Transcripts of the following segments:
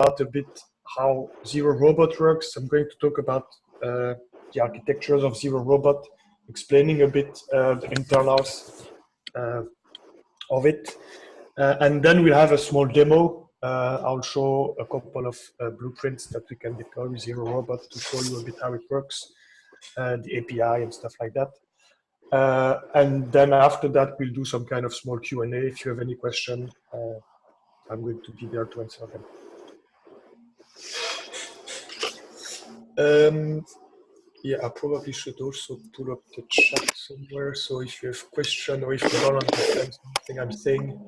a bit how Zero Robot works. I'm going to talk about the architectures of Zero Robot, explaining a bit the internals of it. And then we'll have a small demo. I'll show a couple of blueprints that we can deploy with Zero Robot to show you a bit how it works, the API and stuff like that. And then after that, we'll do some kind of small Q&A. If you have any question, I'm going to be there to answer them. Yeah, I probably should also pull up the chat somewhere. So if you have question or if you don't understand something I'm saying,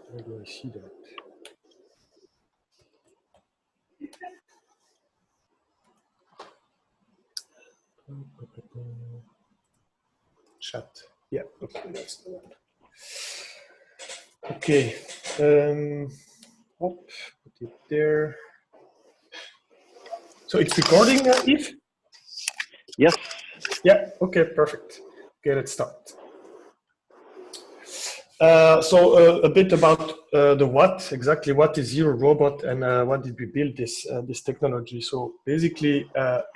where do I see that? Chat. Yeah, okay, that's the one. Okay. Put it there. So it's recording, Yves? Yes. Yeah, okay, perfect. Okay, let's start. So a bit about the what, exactly what is Zero Robot and what did we build this technology. So basically,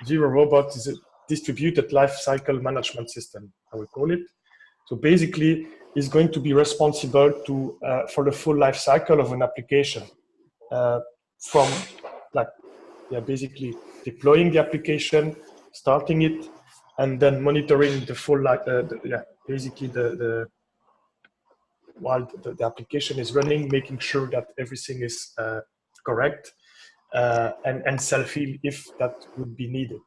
Zero Robot is a distributed life cycle management system, I would call it. So basically, it's going to be responsible to for the full life cycle of an application, from basically deploying the application, starting it, and then monitoring the full basically while the application is running, making sure that everything is correct, and self-heal if that would be needed.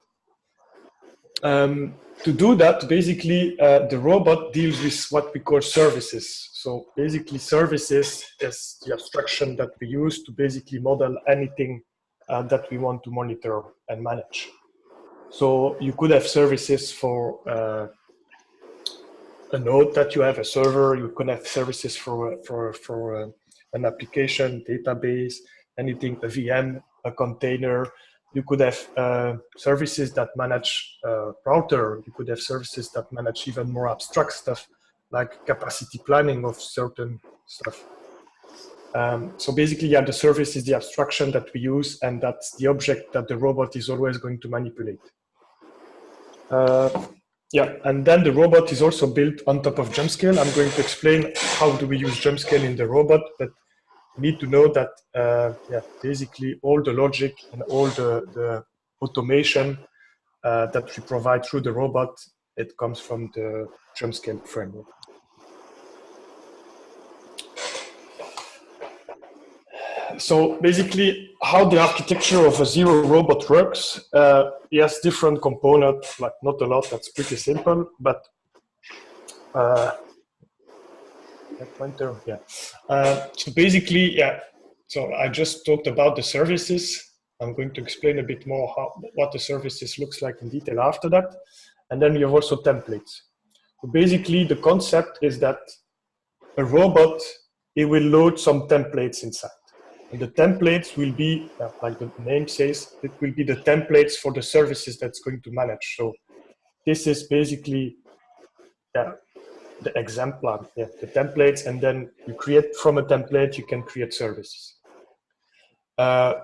To do that, basically, the robot deals with what we call services. So basically, services is the abstraction that we use to basically model anything that we want to monitor and manage. So you could have services for a node that you have, a server. You could have services for an application, database, anything, a VM, a container. You could have services that manage router. You could have services that manage even more abstract stuff, like capacity planning of certain stuff. So basically, yeah, the service is the abstraction that we use, and that's the object that the robot is always going to manipulate. Yeah, and then the robot is also built on top of JumpScale. I'm going to explain how do we use JumpScale in the robot, but you need to know that basically all the logic and all the automation that we provide through the robot, it comes from the JumpScale framework. So basically, how the architecture of a Zero Robot works, yes, different components, like not a lot, that's pretty simple, but pointer, yeah. So basically, yeah, so I just talked about the services. I'm going to explain a bit more what the services looks like in detail after that. And then we have also templates. So basically, the concept is that a robot, it will load some templates inside. And the templates will be, like the name says, it will be the templates for the services that's going to manage. So this is basically the exemplar, the templates, and then you create from a template, you can create services.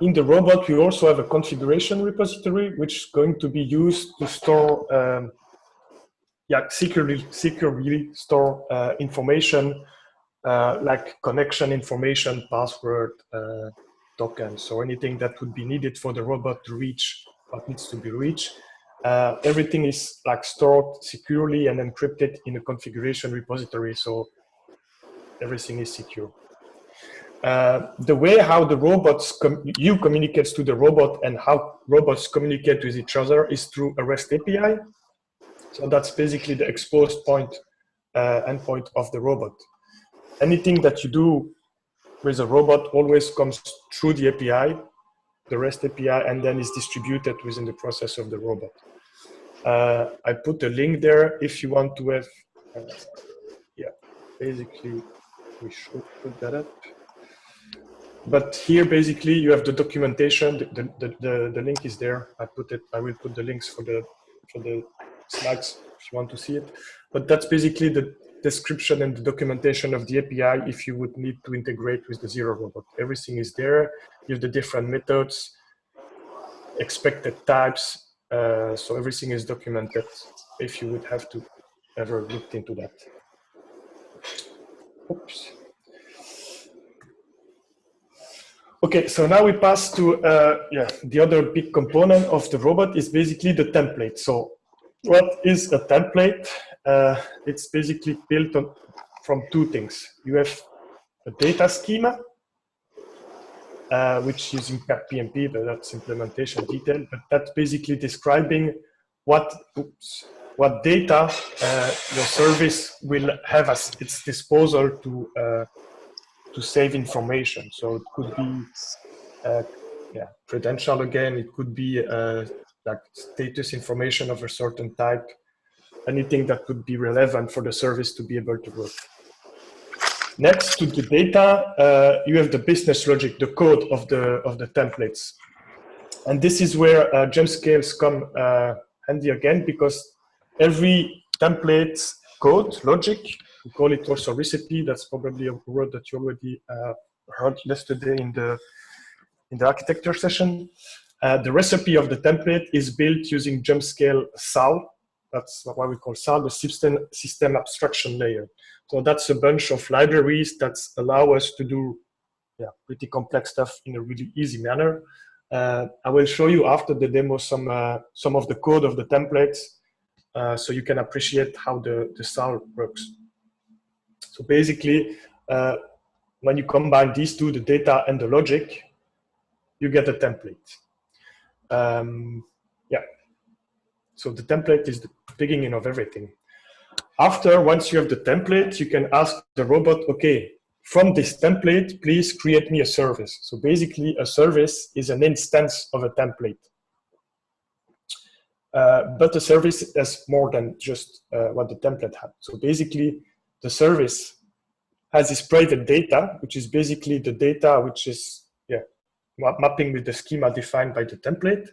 In the robot, we also have a configuration repository, which is going to be used to store, securely store information like connection information, password, tokens, so anything that would be needed for the robot to reach what needs to be reached. Everything is like stored securely and encrypted in a configuration repository, so everything is secure. The way how the robots communicates to the robot and how robots communicate with each other is through a REST API. So that's basically the exposed point endpoint of the robot. Anything that you do with a robot always comes through the API, the REST API, and then is distributed within the process of the robot. I put a link there if you want to have, basically we should put that up. But here, basically, you have the documentation. The link is there. I will put the links for the slides if you want to see it. But that's basically description and the documentation of the API if you would need to integrate with the Zero Robot. Everything is there. You have the different methods, expected types. So everything is documented if you would have to ever look into that. Oops. Okay, so now we pass to the other big component of the robot is basically the template. So what is a template? It's basically built from two things. You have a data schema, which is using PMP, but that's implementation detail. But that's basically describing what data your service will have at its disposal to save information. So it could be credential again. It could be like status information of a certain type. Anything that could be relevant for the service to be able to work. Next to the data, you have the business logic, the code of the templates, and this is where GemScales come handy again, because every template code logic, we call it also recipe. That's probably a word that you already heard yesterday in the architecture session. The recipe of the template is built using GemScale SAL. That's what we call SAL, the system abstraction layer. So that's a bunch of libraries that allow us to do pretty complex stuff in a really easy manner. I will show you after the demo some of the code of the templates, so you can appreciate how the SAL works. So basically, when you combine these two, the data and the logic, you get a template. So the template is the beginning of everything. Once you have the template, you can ask the robot, okay, from this template, please create me a service. So basically, a service is an instance of a template. But the service has more than just what the template had. So basically, the service has this private data, which is basically the data which is mapping with the schema defined by the template.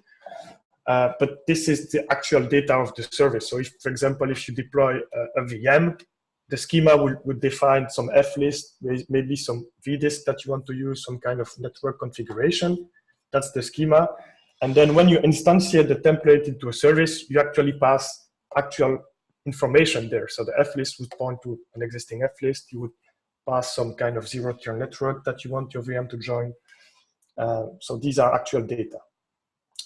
But this is the actual data of the service. So if, for example, if you deploy a VM, the schema would define some F-list, maybe some VDIST that you want to use, some kind of network configuration. That's the schema. And then when you instantiate the template into a service, you actually pass actual information there. So the F-list would point to an existing F-list. You would pass some kind of zero-tier network that you want your VM to join. So these are actual data.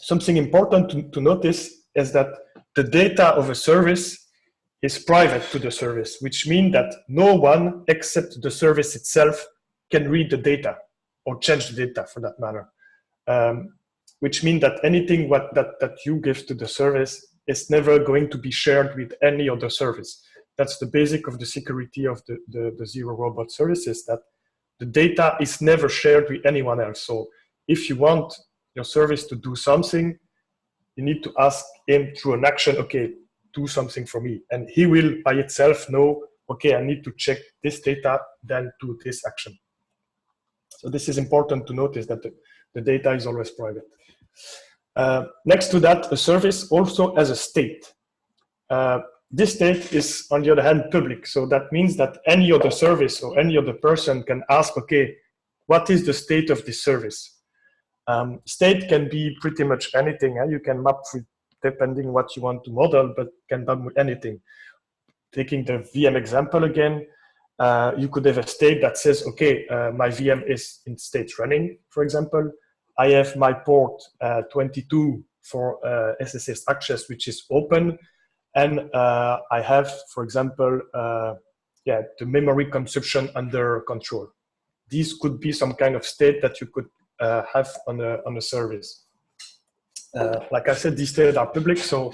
Something important to notice is that the data of a service is private to the service, which means that no one except the service itself can read the data or change the data for that matter. Which means that anything that you give to the service is never going to be shared with any other service. That's the basic of the security of the Zero Robot services, that the data is never shared with anyone else. So if you want your service to do something, you need to ask him through an action, okay, do something for me. And he will by itself know, okay, I need to check this data, then do this action. So this is important to notice that the data is always private. Next to that, a service also has a state. This state is, on the other hand, public. So that means that any other service or any other person can ask, okay, what is the state of this service? State can be pretty much anything. You can map with, depending what you want to model, but can map with anything. Taking the VM example again, you could have a state that says, okay, my VM is in state running, for example. I have my port 22 for SSH access, which is open. And I have, for example, the memory consumption under control. These could be some kind of state that you could have on a service. Like I said, these states are public, so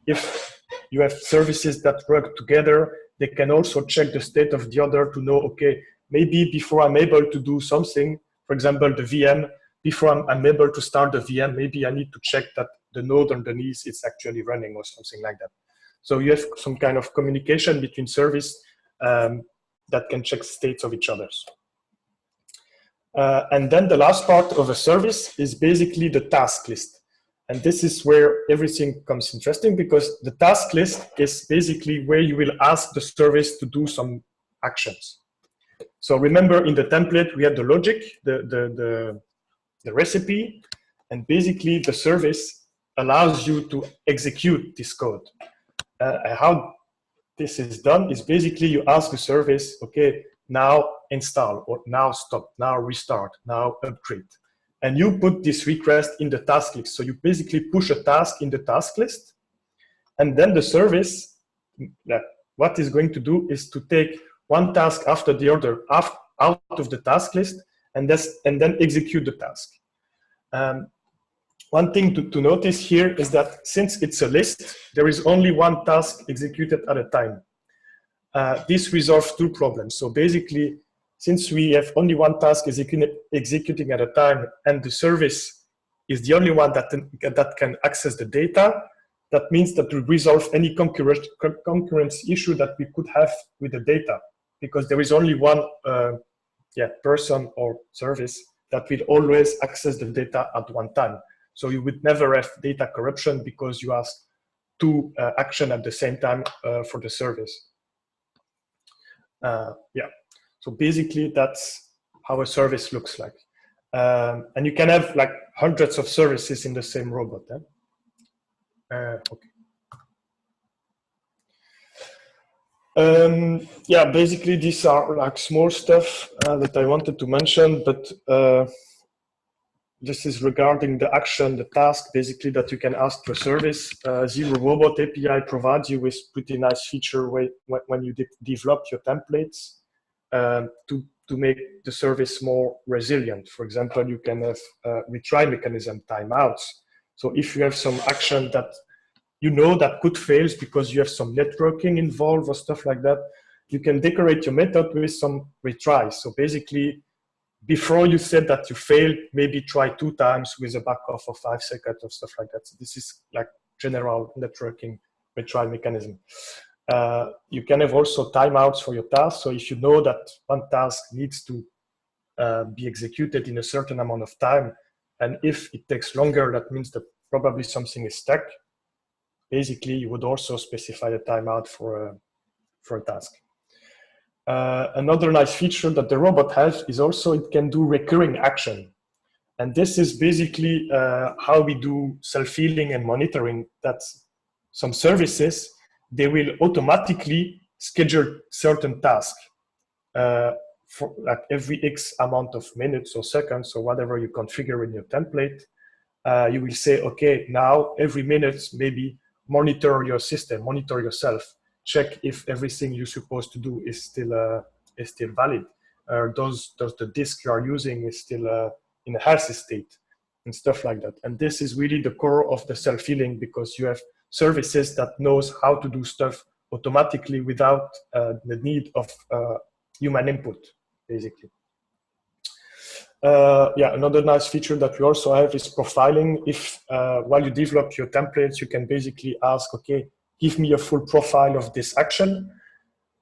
if you have services that work together, they can also check the state of the other to know, okay, maybe before I'm able to do something, for example, the VM, before I'm able to start the VM, maybe I need to check that the node underneath is actually running or something like that. So you have some kind of communication between service that can check states of each other's. And then the last part of a service is basically the task list. And this is where everything comes interesting, because the task list is basically where you will ask the service to do some actions. So remember, in the template, we had the logic, the recipe, and basically the service allows you to execute this code. How this is done is basically you ask the service, okay, now install, or now stop, now restart, now upgrade. And you put this request in the task list. So you basically push a task in the task list. And then the service, what it's going to do is to take one task after the other out of the task list and then execute the task. One thing to notice here is that since it's a list, there is only one task executed at a time. This resolves two problems. So basically, since we have only one task executing at a time, and the service is the only one that can access the data, that means that we resolve any concurrence issue that we could have with the data, because there is only one person or service that will always access the data at one time. So you would never have data corruption because you ask two actions at the same time for the service. So basically that's how a service looks like. And you can have like hundreds of services in the same robot. Okay. Basically these are like small stuff that I wanted to mention, but this is regarding the action, the task, basically, that you can ask to a service. Zero Robot API provides you with pretty nice feature when you develop your templates to make the service more resilient. For example, you can have retry mechanism timeouts. So if you have some action that you know that could fail because you have some networking involved or stuff like that, you can decorate your method with some retries. So basically, before you said that you failed, maybe try 2 times with a backoff of 5 seconds or stuff like that. So this is like general networking retry mechanism. You can have also timeouts for your task. So if you know that one task needs to be executed in a certain amount of time, and if it takes longer, that means that probably something is stuck. Basically, you would also specify a timeout for a task. Another nice feature that the robot has is also it can do recurring action. And this is basically how we do self-healing and monitoring, that some services, they will automatically schedule certain tasks for like every X amount of minutes or seconds or whatever you configure in your template. You will say, okay, now every minute, maybe monitor your system, monitor yourself. Check if everything you're supposed to do is still valid. Does the disk you are using is still in a healthy state and stuff like that. And this is really the core of the self-healing, because you have services that knows how to do stuff automatically without the need of human input, basically. Another nice feature that we also have is profiling. If while you develop your templates, you can basically ask, okay, give me a full profile of this action.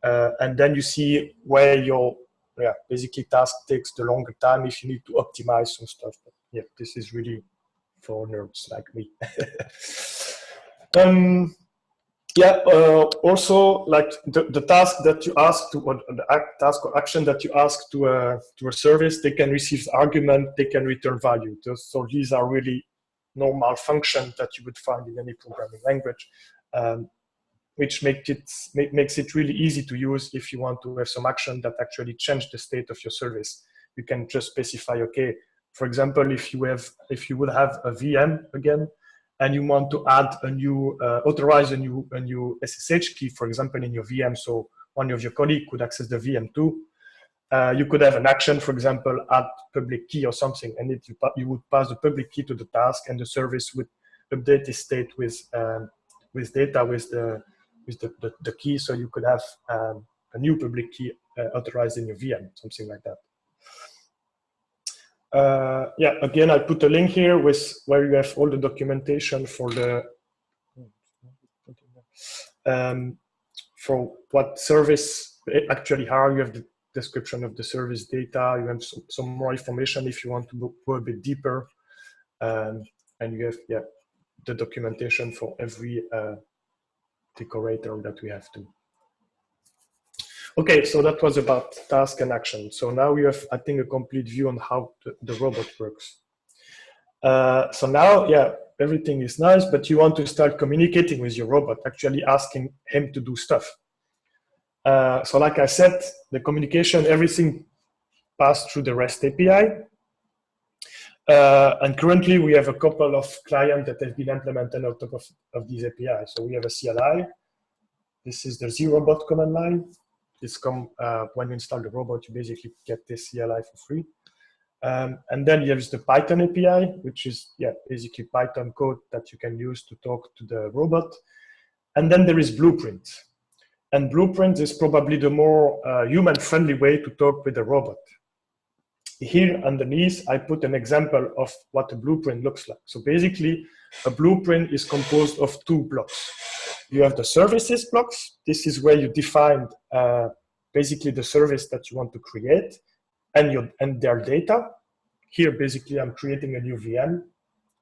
And then you see where your basically task takes the longer time if you need to optimize some stuff. But yeah, this is really for nerds like me. Also, like the task that you ask to, or the task or action that you ask to a service, they can receive argument, they can return value. So these are really normal functions that you would find in any programming language, which makes it really easy to use if you want to have some action that actually change the state of your service. You can just specify, okay, for example, if you would have a VM again, and you want to add a new, authorize a new SSH key, for example, in your VM, so one of your colleagues could access the VM too. You could have an action, for example, add public key or something, and you would pass the public key to the task, and the service would update the state with data with the key, so you could have a new public key authorized in your VM, something like that. Again, I put a link here with where you have all the documentation for the for what service actually are. You have the description of the service data. You have some more information if you want to go a bit deeper, and you have the documentation for every decorator that we have to. Okay, so that was about task and action. So now we have, I think, a complete view on how the robot works. So now, yeah, everything is nice, but you want to start communicating with your robot, actually asking him to do stuff. So like I said, the communication, everything passed through the REST API. And currently we have a couple of clients that have been implemented on top of these APIs. So we have a CLI. This is the ZRobot command line. This when you install the robot, you basically get this CLI for free. And then there's the Python API, which is basically Python code that you can use to talk to the robot. And then there is Blueprint. And Blueprint is probably the more human-friendly way to talk with the robot. Here underneath, I put an example of what a blueprint looks like. So basically, a blueprint is composed of two blocks. You have the services blocks. This is where you define basically the service that you want to create and their data. Here, basically, I'm creating a new VM,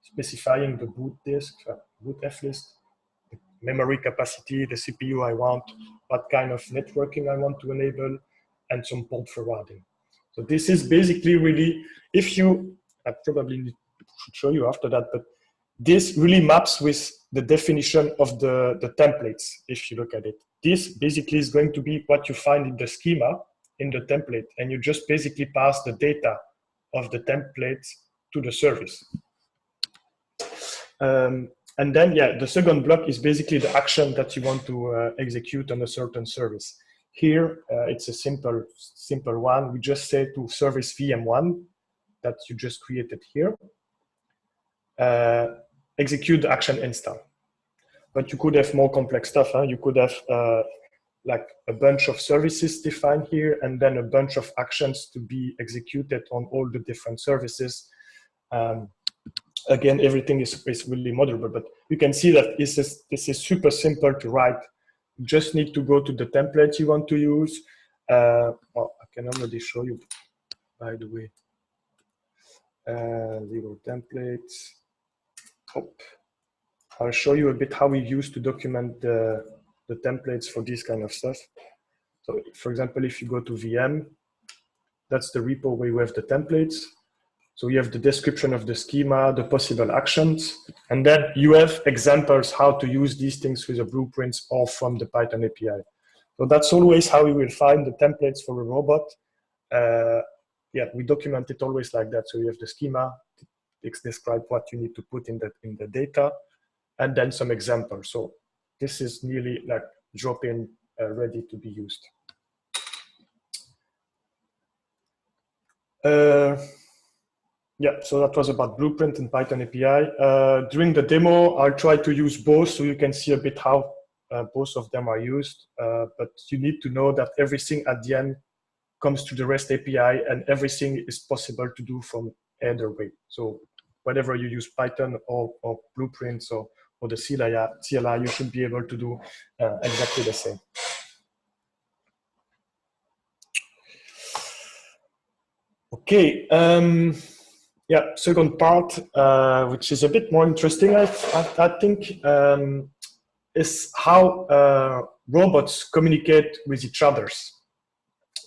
specifying the boot disk, boot FList, the memory capacity, the CPU I want, what kind of networking I want to enable, and some port forwarding. So this is basically really, I probably should show you after that, but this really maps with the definition of the templates, if you look at it. This basically is going to be what you find in the schema, in the template, and you just basically pass the data of the template to the service. And then, the second block is basically the action that you want to execute on a certain service. Here, it's a simple one. We just say to service VM1 that you just created here, execute the action install. But you could have more complex stuff. Huh? You could have like a bunch of services defined here and then a bunch of actions to be executed on all the different services. Again, everything is really modular, but you can see that this is super simple to write. You just need to go to the template you want to use. Well, I can already show you, by the way. Legal templates. I'll show you a bit how we used to document the templates for this kind of stuff. So, for example, if you go to VM, that's the repo where you have the templates. So you have the description of the schema, the possible actions, and then you have examples how to use these things with the blueprints or from the Python API. So that's always how we will find the templates for a robot. We document it always like that. So you have the schema, it describes what you need to put in the data, and then some examples. So this is nearly like drop-in, ready to be used. So that was about Blueprint and Python API. During the demo, I'll try to use both so you can see a bit how both of them are used. But you need to know that everything at the end comes to the REST API and everything is possible to do from either way. So whatever you use Python or Blueprints or the CLI, you should be able to do exactly the same. Okay. Second part, which is a bit more interesting, I think, is how robots communicate with each other.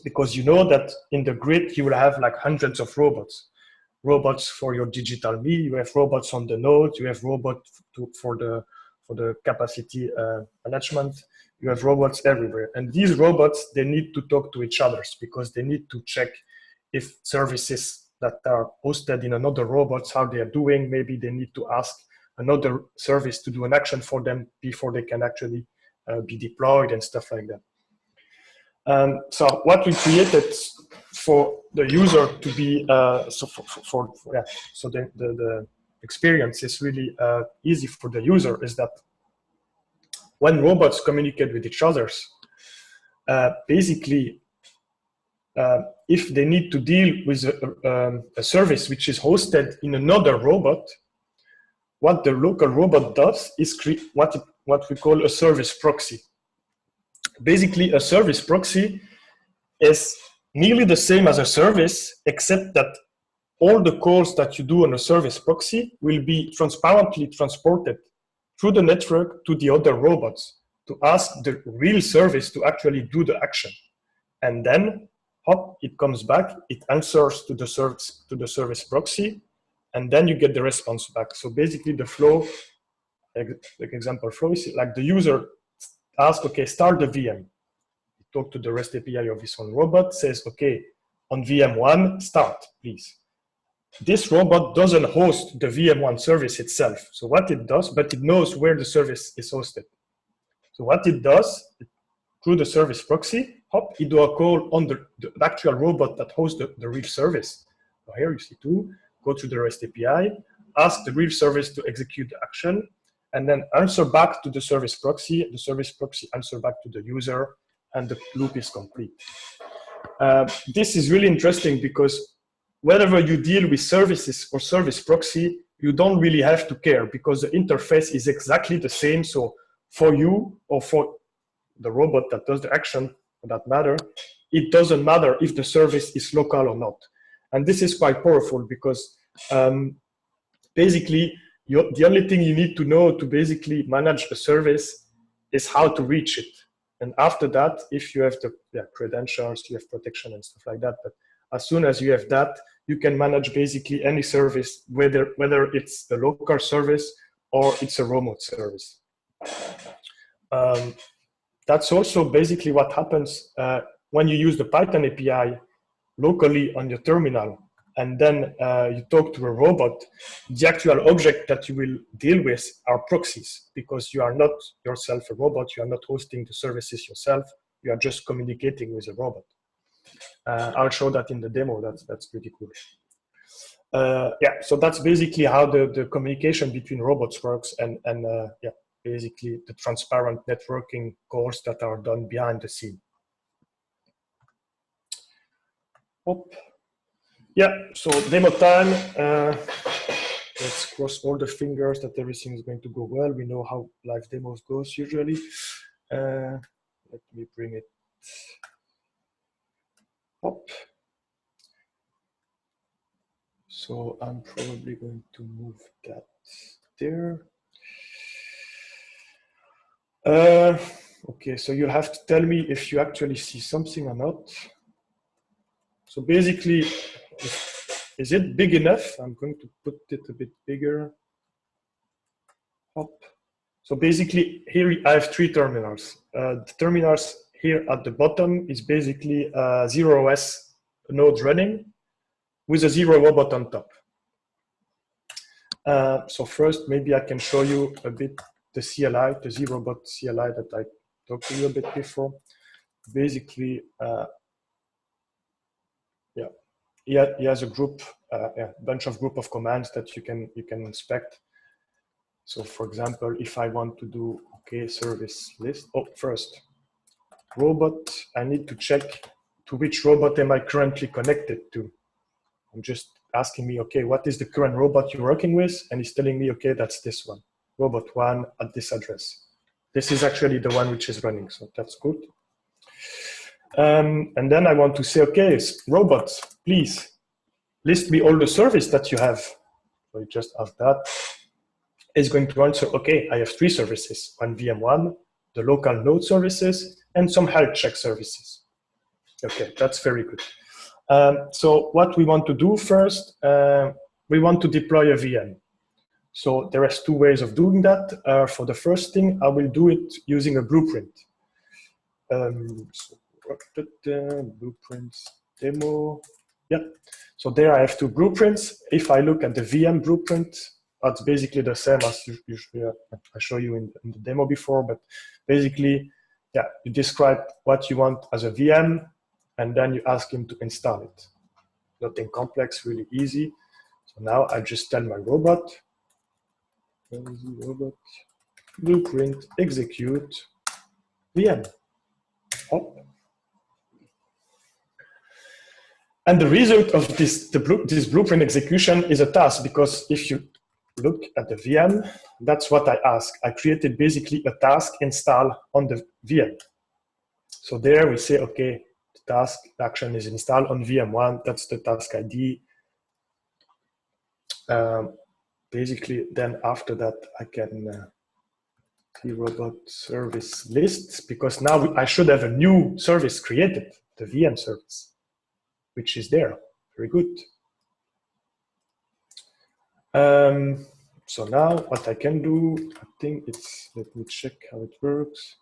Because you know that in the grid, you will have like hundreds of robots. Robots for your digital me, you have robots on the node, you have robots for the capacity management, you have robots everywhere. And these robots, they need to talk to each other because they need to check if services that are hosted in another robots, how they are doing. Maybe they need to ask another service to do an action for them before they can actually be deployed and stuff like that. So what we created for the user to be, so the experience is really easy for the user is that when robots communicate with each other, basically, if they need to deal with a service which is hosted in another robot, what the local robot does is create what we call a service proxy. Basically, a service proxy is nearly the same as a service, except that all the calls that you do on a service proxy will be transparently transported through the network to the other robots to ask the real service to actually do the action. And then, hop, it comes back, it answers to the service proxy, and then you get the response back. So basically the flow, like example flow, is like the user asks, okay, start the VM. Talk to the REST API of this one robot, says, okay, on VM1, start, please. This robot doesn't host the VM1 service itself. So what it does, but it knows where the service is hosted. So what it does, through the service proxy, hop, it do a call on the actual robot that hosts the real service. So here you see two, go to the REST API, ask the real service to execute the action, and then answer back to the service proxy answer back to the user, and the loop is complete. This is really interesting because whenever you deal with services or service proxy, you don't really have to care because the interface is exactly the same. So for you or for the robot that does the action, for that matter, it doesn't matter if the service is local or not. And this is quite powerful because basically the only thing you need to know to basically manage a service is how to reach it. And after that, if you have the credentials, you have protection and stuff like that. But as soon as you have that, you can manage basically any service, whether it's a local service or it's a remote service. That's also basically what happens when you use the Python API locally on your terminal, and then you talk to a robot. The actual object that you will deal with are proxies, because you are not yourself a robot, you are not hosting the services yourself, you are just communicating with a robot. I'll show that in the demo, that's pretty cool. So that's basically how the communication between robots works, and basically the transparent networking calls that are done behind the scene. So demo time. Let's cross all the fingers that everything is going to go well. We know how live demos goes usually. Let me bring it up. So I'm probably going to move that there. Okay, so you'll have to tell me if you actually see something or not. So basically, is it big enough? I'm going to put it a bit bigger. Hop. So basically, here I have three terminals. The terminals here at the bottom is basically a 0OS node running with a zero robot on top. So first, maybe I can show you a bit the CLI, the zRobot CLI that I talked to you a bit before. Basically, he has a group, bunch of group of commands that you can inspect. So for example, if I want to do service list, first robot, I need to check to which robot am I currently connected to. I'm just asking me, okay, what is the current robot you're working with? And he's telling me, okay, that's this one, robot 1 at this address. This is actually the one which is running, so that's good. And then I want to say, okay, robots, please list me all the service that you have. So you just ask that. It's going to answer, okay, I have 3 services, one VM1, the local node services, and some health check services. Okay, that's very good. So what we want to do first, we want to deploy a VM. So there are 2 ways of doing that. For the first thing, I will do it using a blueprint. Blueprints demo. So there I have 2 blueprints. If I look at the VM blueprint, that's basically the same as usually I show you in the demo before, but basically, you describe what you want as a VM, and then you ask him to install it. Nothing complex, really easy. So now I just tell my robot, blueprint execute VM. Hop. And the result of this blueprint execution is a task, because if you look at the VM, that's what I ask. I created basically a task install on the VM. So there we say, okay, the task action is installed on VM1. That's the task ID. Basically, then after that, I can Robot service lists, because now I should have a new service created, the VM service, which is there. Very good. So now what I can do, I think it's, let me check how it works.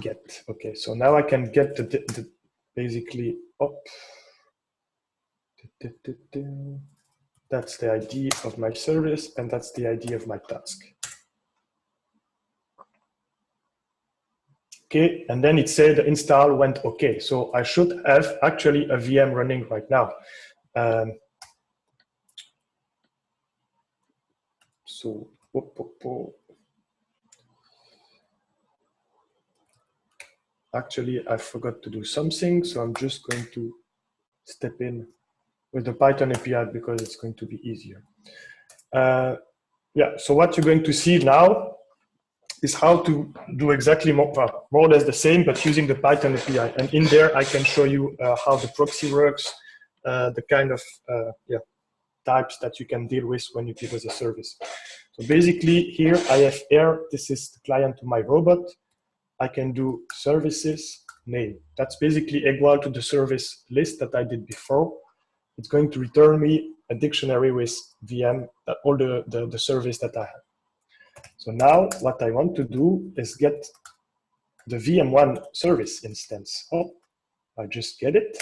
Get, okay, so now I can get the basically up. That's the ID of my service, and that's the ID of my task. Okay, and then it said the install went okay. So I should have actually a VM running right now. So, actually, I forgot to do something. So I'm just going to step in with the Python API because it's going to be easier. Yeah, so what you're going to see now is how to do exactly more or less the same, but using the Python API. And in there, I can show you how the proxy works, the kind of types that you can deal with when you give us a service. So basically here I have air, this is the client to my robot. I can do services name. That's basically equal to the service list that I did before. It's going to return me a dictionary with VM, all the service that I have. So now what I want to do is get the VM1 service instance. Oh, I just get it.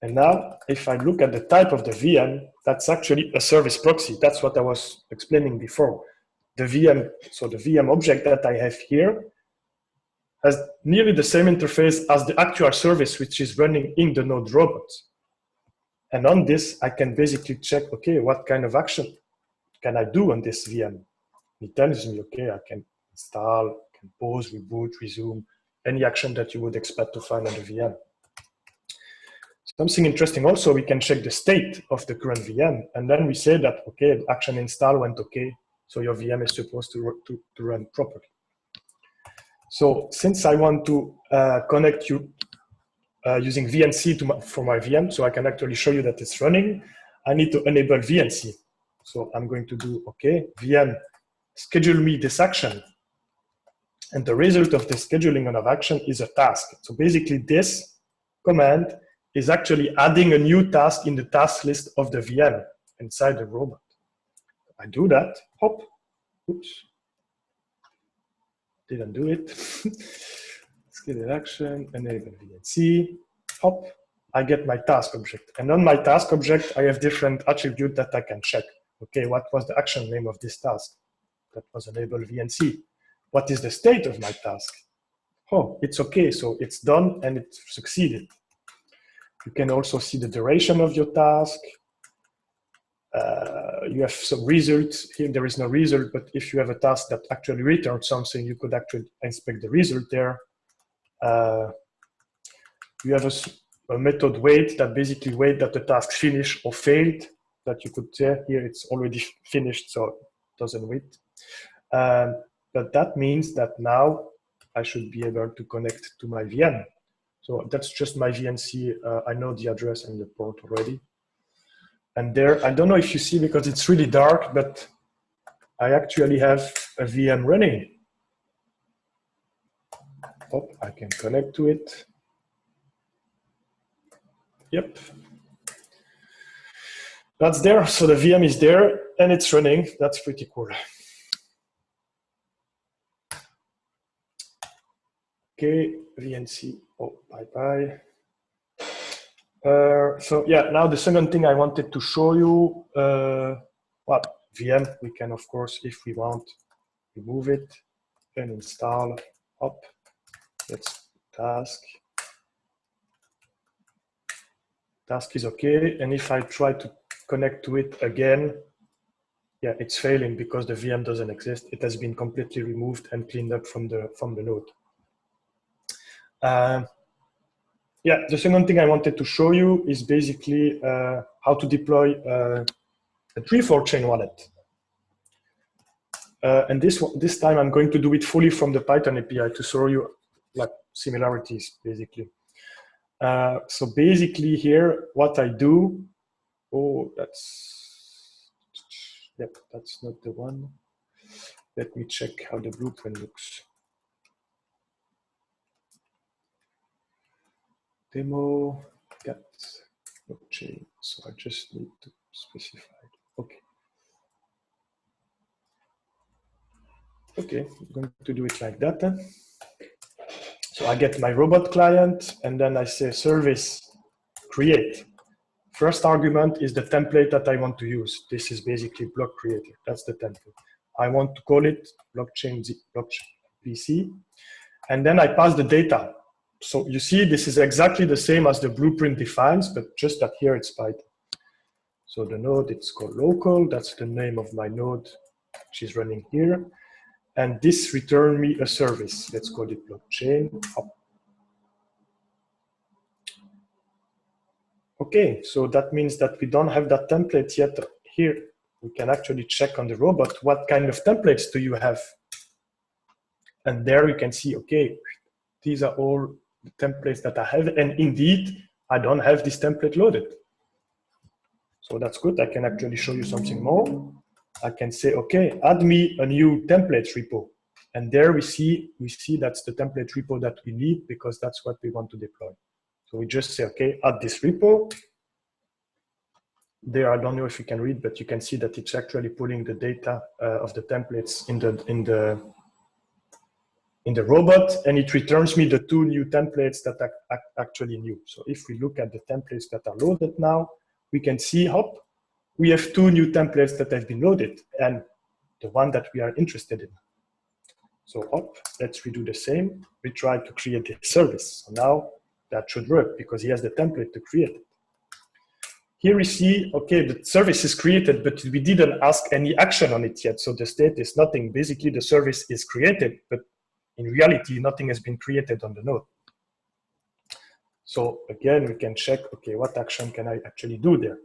And now if I look at the type of the VM, that's actually a service proxy. That's what I was explaining before. The VM, so the VM object that I have here has nearly the same interface as the actual service which is running in the Node robot. And on this, I can basically check, okay, what kind of action can I do on this VM? It tells me, okay, I can install, can pause, reboot, resume, any action that you would expect to find on the VM. Something interesting also, we can check the state of the current VM. And then we say that, okay, action install went okay, so your VM is supposed to run properly. So since I want to connect you using VNC for my VM, so I can actually show you that it's running, I need to enable VNC. So I'm going to do, okay, VM, schedule me this action. And the result of the scheduling of action is a task. So basically this command is actually adding a new task in the task list of the VM inside the robot. I do that, hop, oops, didn't do it. Schedule action, enable VNC, hop, I get my task object. And on my task object, I have different attributes that I can check. Okay, what was the action name of this task? That was enable VNC. What is the state of my task? Oh, it's okay, so it's done and it succeeded. You can also see the duration of your task. You have some results. Here there is no result, but if you have a task that actually returns something, you could actually inspect the result there. You have a method wait that basically wait that the task finished or failed, that you could say here it's already finished, so it doesn't wait. But that means that now I should be able to connect to my VM. So that's just my VNC. I know the address and the port already. And there, I don't know if you see because it's really dark, but I actually have a VM running. Oh, I can connect to it. Yep. That's there. So the VM is there and it's running. That's pretty cool. Okay, VNC. Oh, bye-bye. So yeah, now the second thing I wanted to show you, well, VM, we can, of course, if we want, remove it and install up. Let's task. Task is okay. And if I try to connect to it again, yeah, it's failing because the VM doesn't exist. It has been completely removed and cleaned up from the node. Yeah, the second thing I wanted to show you is basically how to deploy a Tree4Chain wallet. And this time I'm going to do it fully from the Python API to show you like similarities, basically. So basically here, what I do, oh, that's Yep, that's not the one. Let me check how the blueprint looks. Demo get blockchain. So I just need to specify it. Okay. Okay, I'm going to do it like that then. So I get my robot client and then I say service create. First argument is the template that I want to use. This is basically block creator. That's the template. I want to call it blockchain PC. And then I pass the data. So you see, this is exactly the same as the blueprint defines, but just that here it's Python. So the node, it's called local. That's the name of my node, which is running here. And this return me a service. Let's call it blockchain. Okay, so that means that we don't have that template yet here. We can actually check on the robot, what kind of templates do you have? And there you can see, okay, these are all the templates that I have. And indeed, I don't have this template loaded. So that's good. I can actually show you something more. I can say, okay, add me a new templates repo. And there we see that's the template repo that we need because that's what we want to deploy. So we just say, okay, add this repo. There, I don't know if you can read, but you can see that it's actually pulling the data of the templates in the robot, and it returns me the 2 new templates that are actually new. So if we look at the templates that are loaded now, we can see, hop, we have 2 new templates that have been loaded, and the one that we are interested in. So hop, let's redo the same. We try to create a service. So now that should work because he has the template to create it. Here we see, okay, the service is created, but we didn't ask any action on it yet. So the state is nothing. Basically, the service is created, but in reality, nothing has been created on the node. So again, we can check, okay, what action can I actually do there?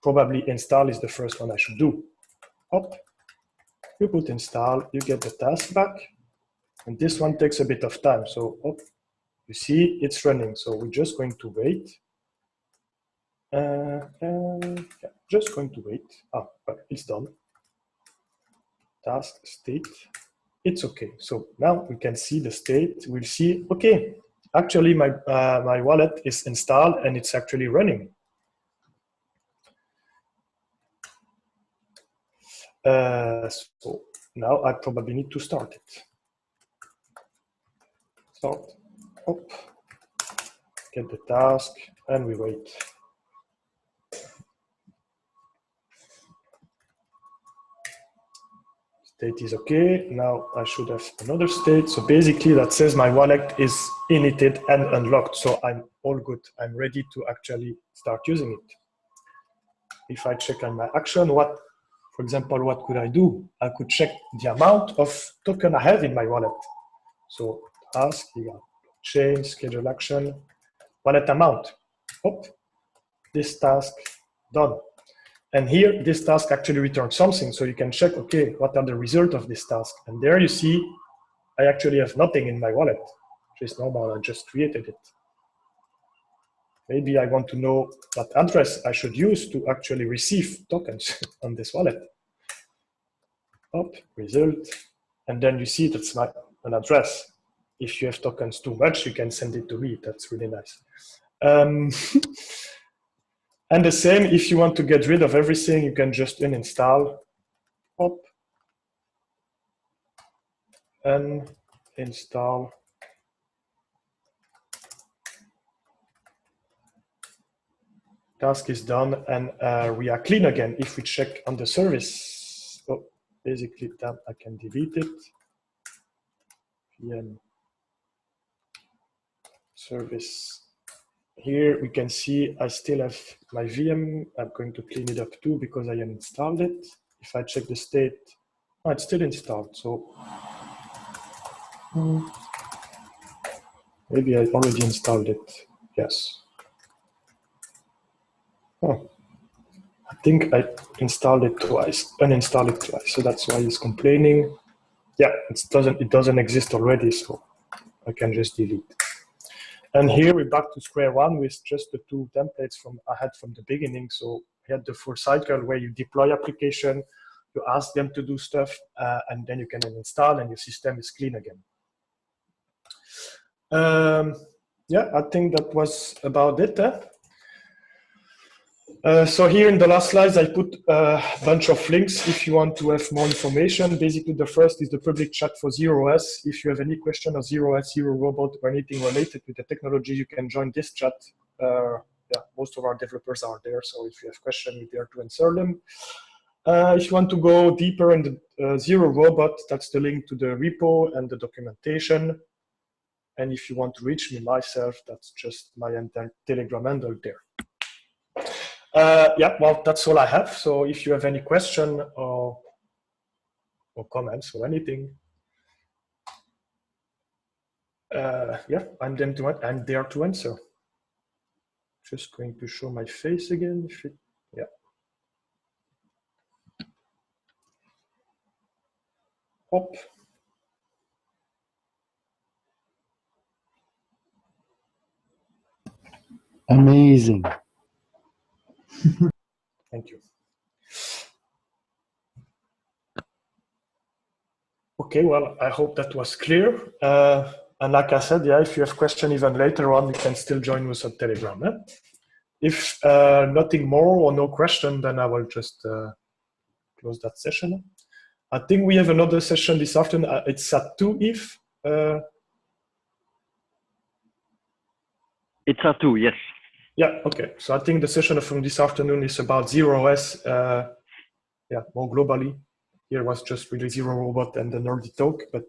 Probably install is the first one I should do. Hop, you put install, you get the task back. And this one takes a bit of time. So hop, you see it's running. So we're just going to wait. Yeah, just going to wait. Ah, well, it's done. Task state. It's okay. So now we can see the state. We'll see, okay, actually my, my wallet is installed and it's actually running. So now I probably need to start it. Start, hop, get the task, and we wait. State is okay. Now I should have another state. So basically that says my wallet is initted and unlocked. So I'm all good. I'm ready to actually start using it. If I check on my action, for example, what could I do? I could check the amount of token I have in my wallet. So task, change, schedule action, wallet amount. Hop, this task done. And here, this task actually returns something. So you can check, okay, what are the results of this task? And there you see, I actually have nothing in my wallet, which is normal. I just created it. Maybe I want to know what address I should use to actually receive tokens on this wallet. Up, result. And then you see that's an address. If you have tokens too much, you can send it to me. That's really nice. And the same, if you want to get rid of everything, you can just uninstall, hop, and install. Task is done, and we are clean again. If we check on the service, oh, basically that I can delete it. VM service. Here we can see I still have my VM. I'm going to clean it up too because I uninstalled it. If I check the state, oh, it's still installed. So maybe I already installed it. Yes. Oh, I think I installed it twice, uninstalled it twice. So that's why it's complaining. Yeah, it doesn't exist already, so I can just delete. And here we're back to square one with just the 2 templates I had from the beginning. So we had the full cycle where you deploy application, you ask them to do stuff, and then you can install and your system is clean again. Yeah, I think that was about it. So here in the last slides, I put a bunch of links if you want to have more information. Basically, the first is the public chat for ZeroS. If you have any question of ZeroS, Zero Robot, or anything related with the technology, you can join this chat. Yeah, most of our developers are there, so if you have questions, we're there to answer them. If you want to go deeper in the Zero Robot, that's the link to the repo and the documentation. And if you want to reach me myself, that's just my Telegram handle there. Yeah, well, that's all I have. So if you have any question or comments or anything, yeah, I'm there to answer. Just going to show my face again. Yeah. Hop. Amazing. Thank you. Okay, well, I hope that was clear. And like I said, yeah, if you have questions even later on, you can still join us on Telegram. If nothing more or no question, then I will just close that session. I think we have another session this afternoon. It's at 2 if. It's at 2, yes. Yeah, okay. So I think the session from this afternoon is about ZeroS, yeah, more globally. Here was just really Zero Robot and the nerdy talk, but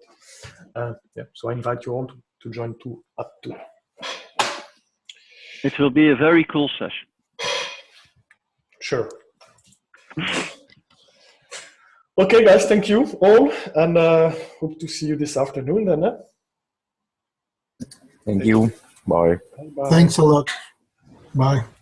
yeah, so I invite you all to join at 2. It will be a very cool session. Sure. Okay, guys, thank you all, and hope to see you this afternoon then. Thank you. Bye. Bye. Thanks a lot. Bye.